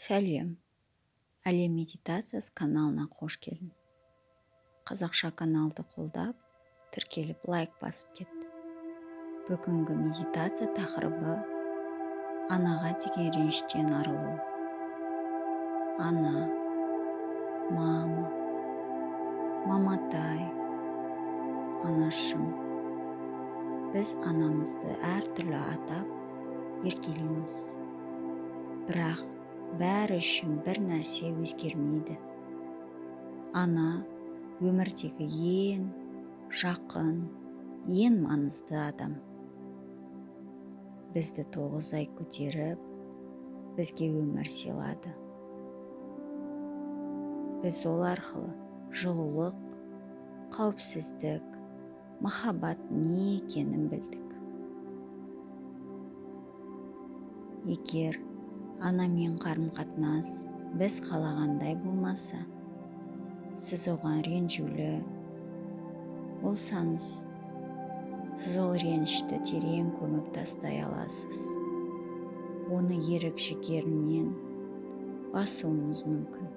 Сәлем, әлем медитациясы каналына қош келдің. Қазақша каналды қолдап, тіркеліп лайк басып кетті. Бүгінгі медитация тақырыбы анаға деген реніштен арылу. Ана, мама, маматай, анашым. Біз анамызды әртүрлі атап еркелейміз. Бірақ бәрі үшін бір нәрсе өзгермейді. Ана өмірдегі ең жақын, ең маңызды адам. Бізді 9 ай көтеріп, бізге өмір сыйлады. Біз ол арқылы жылулық, қауіпсіздік, махаббат не екенін білдік. Егер анамен қарым-қатынас біз қалағандай болмаса, сіз оған ренжулі болсаңыз, сіз ол ренішті терең көміп тастай аласыз. Оны ерік жігерінен басуыңыз мүмкін.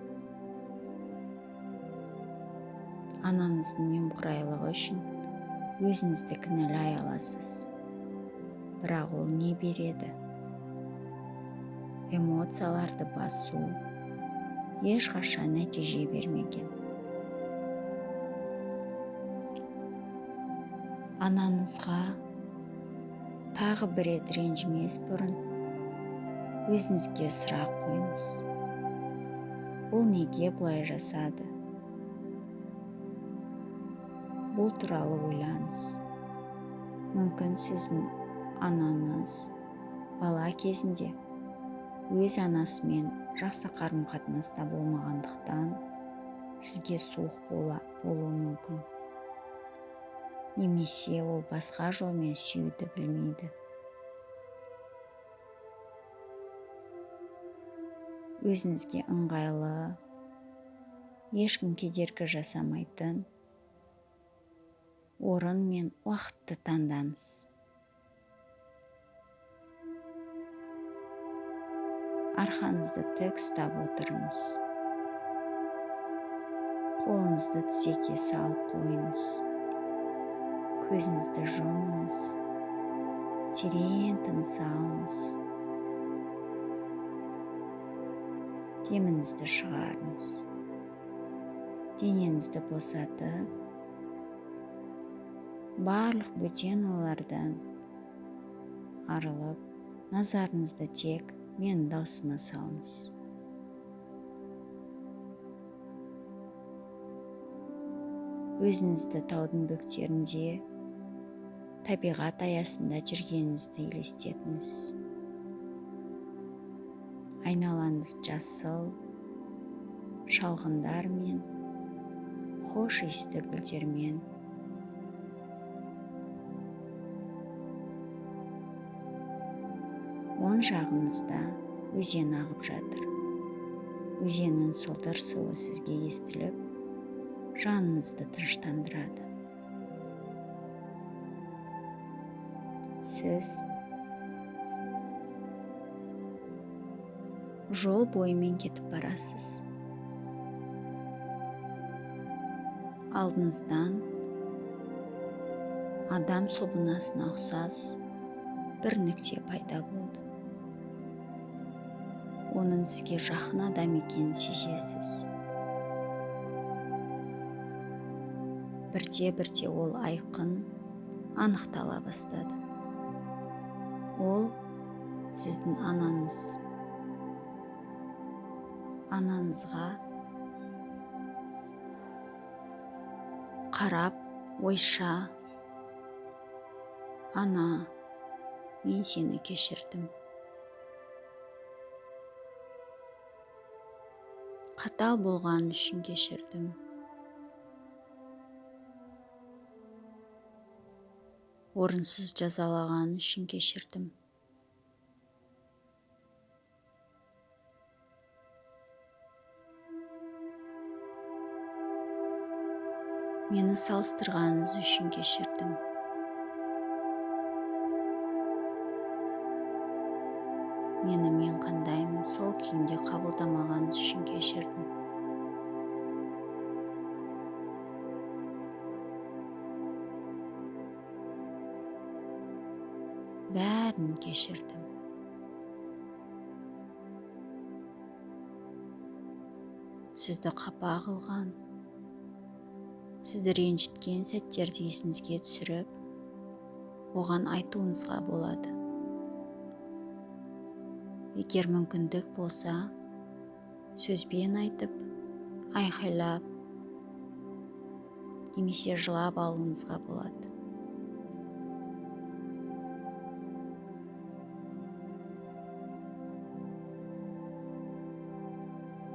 Анаңыздың немқұрайлығы үшін өзіңізді кінәлай аласыз. Бірақ ол не береді? Эмоцияларды басу ешқашан нәтиже бермеген. Анаңызға тағы бір рет ренжімес бұрын өзіңізге сұрақ қойыңыз. Ол неге бұлай жасады? Бұл туралы ойлаңыз. Мүмкін сіздің анаңыз бала кезінде өз анасымен жақсы қарым-қатынаста болмағандықтан сізге суық болуы мүмкін. Немесе ол басқа жолмен сүюді білмейді. Өзіңізге ыңғайлы, ешкім кедергі жасамайтын орын мен уақытты таңдаңыз. Арқаңызды тік ұстап отырыңыз. Қолыңызды тізеге салып қойыңыз. Көзіңізді жұмыңыз. Терең тыныс алыңыз. Деміңізді шығарыңыз. Денеңізді босатып, барлық бөтен ойлардан арылып, назарыңызды тек менің даусыма салыңыз. Өзіңізді таудың бөктерінде, табиғат аясында жүргеніңізді елестетіңіз. Айналаңыз жасыл, шалғындар мен хош иісті гүлдермен. Оң жағыңызда өзен ағып жатыр. Өзеннің сылдыр суы сізге естіліп, жаныңызды тыныштандырады. Сіз жол бойымен кетіп барасыз. Алдыңыздан адам сұлбынасына ұқсас бір нүкте пайда болды. Оның сізге жақын адам екенін сезесіз. Бірте-бірте ол айқын, анықтала бастады. Ол сіздің анаңыз. Анаңызға қарап, ойша, ана, мен сені кешірдім. Қатал болған үшін кешірдім. Орынсыз жазалаған үшін кешірдім. Мені салыстырғаныңыз үшін кешірдім. Мені мен қандаймын сол түрінде қабылдамағаныңыз үшін кешірдім. Бәрін кешірдім. Сізді қапа қылған, сізді ренжіткен сәттерді есіңізге түсіріп, оған айтуыңызға болады. Егер мүмкіндік болса, сөзбен айтып, айқайлап, немесе жылап алуыңызға болады.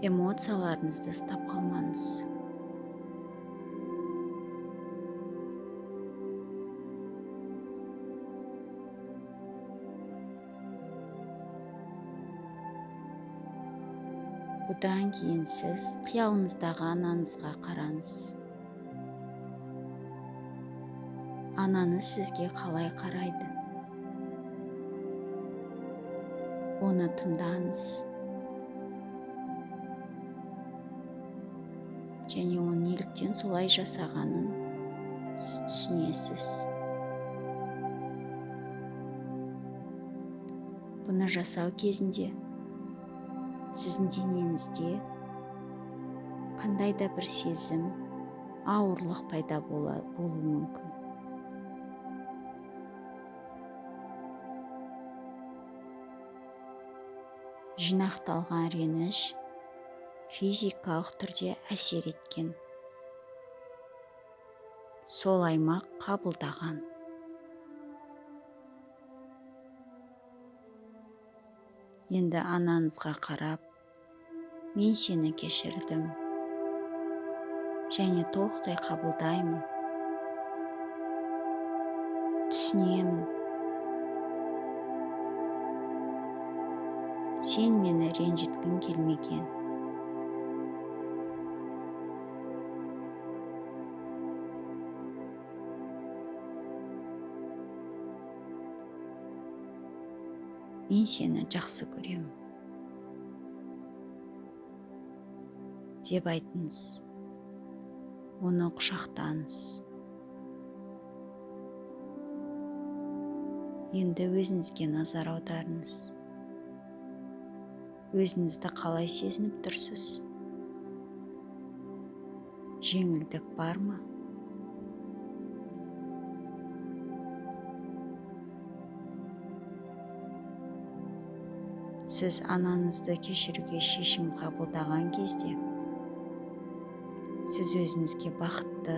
Эмоцияларыңызды ұстап қалмаңыз. Бұдан кейін сіз қиялыңыздағы анаңызға қараңыз. Анаңыз сізге қалай қарайды? Оны тыңдаңыз. Және оның неліктен солай жасағанын сіз түсінесіз. Бұны жасау кезінде сіздің денеңізде қандай да бір сезім, ауырлық пайда болуы мүмкін. Жинақталған реніш физикалық түрде әсер еткен. Сол аймақ қабылдаған. Енді анаңызға қарап, мен сені кешірдім және толықтай қабылдаймын. Түсінемін. Сен мені ренжіткің келмеген. Мен сені жақсы көремін. Деп айтыңыз. Оны құшақтаңыз. Енді өзіңізге назар аударыңыз. Өзіңізді қалай сезініп тұрсыз? Жеңілдік бар ма? Сіз анаңызды кешіруге шешім қабылдаған кезде, сіз өзіңізге бақытты,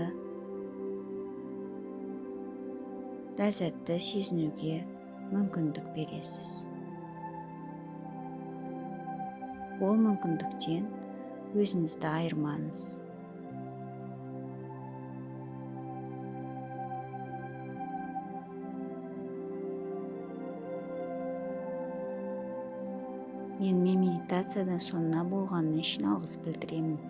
ләззатты сезінуге мүмкіндік бересіз. Ол мүмкіндіктен өзіңізді айырмаңыз. Мен медитациядан соңына болғаны үшін алғыс білдіремін.